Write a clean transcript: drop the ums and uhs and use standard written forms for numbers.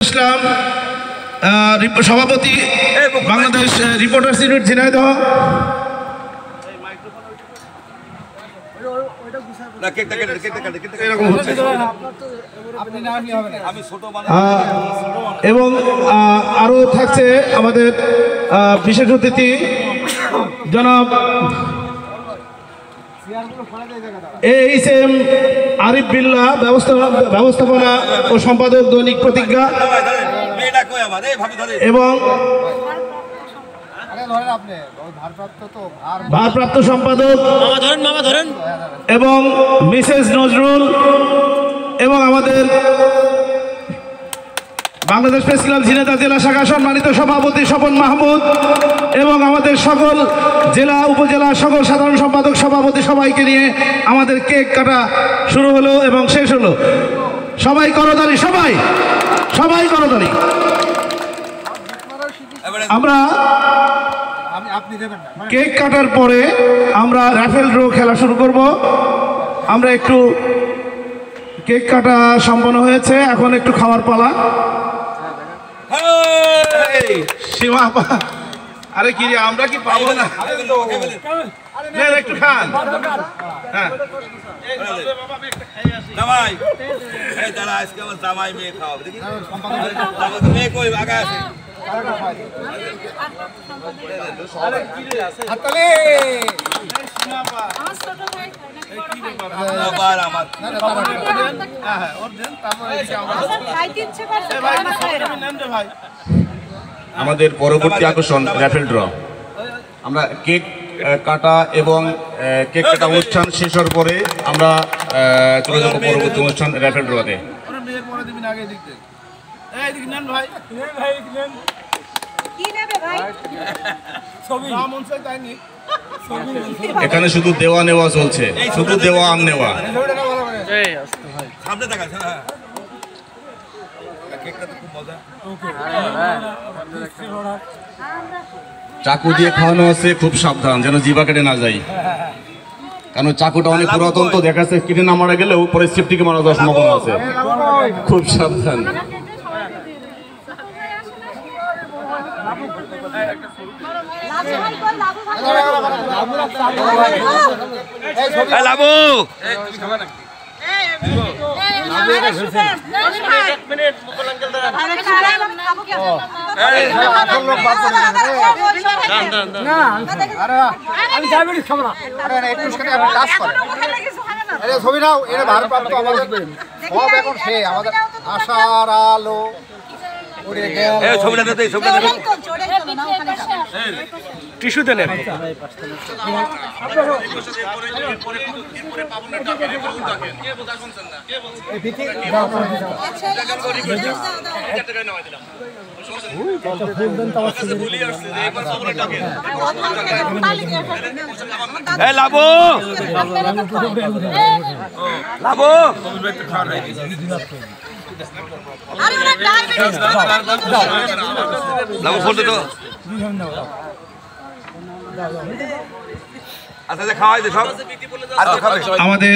ইসলাম সভাপতি Bangladesh reporters unit Jhenaidah. এবং আরো থাকছে আমাদের বিশেষ অতিথি জনাব এইচ.এম. আরিফ বিল্লাহ, ব্যবস্থাপনা ও সম্পাদক দৈনিক প্রতিজ্ঞা, এবং ভারপ্রাপ্ত সম্পাদক এবং মিসেস নজরুল, এবং আমাদের বাংলাদেশ প্রেস ক্লাব ঝিনাইদহ জেলা শাখা সম্মানিত সভাপতি স্বপন মাহমুদ, এবং আমাদের সকল জেলা উপজেলা সকল সাধারণ সম্পাদক সভাপতি, সবাইকে নিয়ে আমাদের কেক কাটা শুরু হলো এবং শেষ হলো। সবাই করতালি, সবাই করতালি। আমরা কেক কাটার পরে আমরা রাফেল ড্র খেলা শুরু করব। আমরা একটু কেক কাটা সম্পন্ন হয়েছে, এখন একটু খাওয়ার পালা। আরে কি আমরা কি পাবো না? একটু খান। হ্যাঁ আমাদের পরবর্তী আকর্ষণ র্যাফেল ড্র। আমরা কেক কাটা এবং কেক কাটা অনুষ্ঠান শেষ হওয়ার পরে আমরা চলে যাবো পরবর্তী অনুষ্ঠান র্যাফেল ড্রতে। এখানে শুধু দেওয়া নেওয়া চলছে, শুধু দেওয়া আর নেওয়া। চাকু দিয়ে খাওয়ানো আছে, খুব সাবধান যেন জিভা কেটে না যায়, কারণ চাকুটা অনেক পুরাতন তো, দেখা যাচ্ছে কেটে না মারা গেলেও পরে সেফটিকে মারা যাওয়ার সম্ভাবনা আছে, খুব সাবধান। ছবি নাও, এটা ভারপ্রাপ্ত আমাদের সব এখন সে আমাদের আশার আলো। টিস্যু দেন। লাবো লাবো আমাদের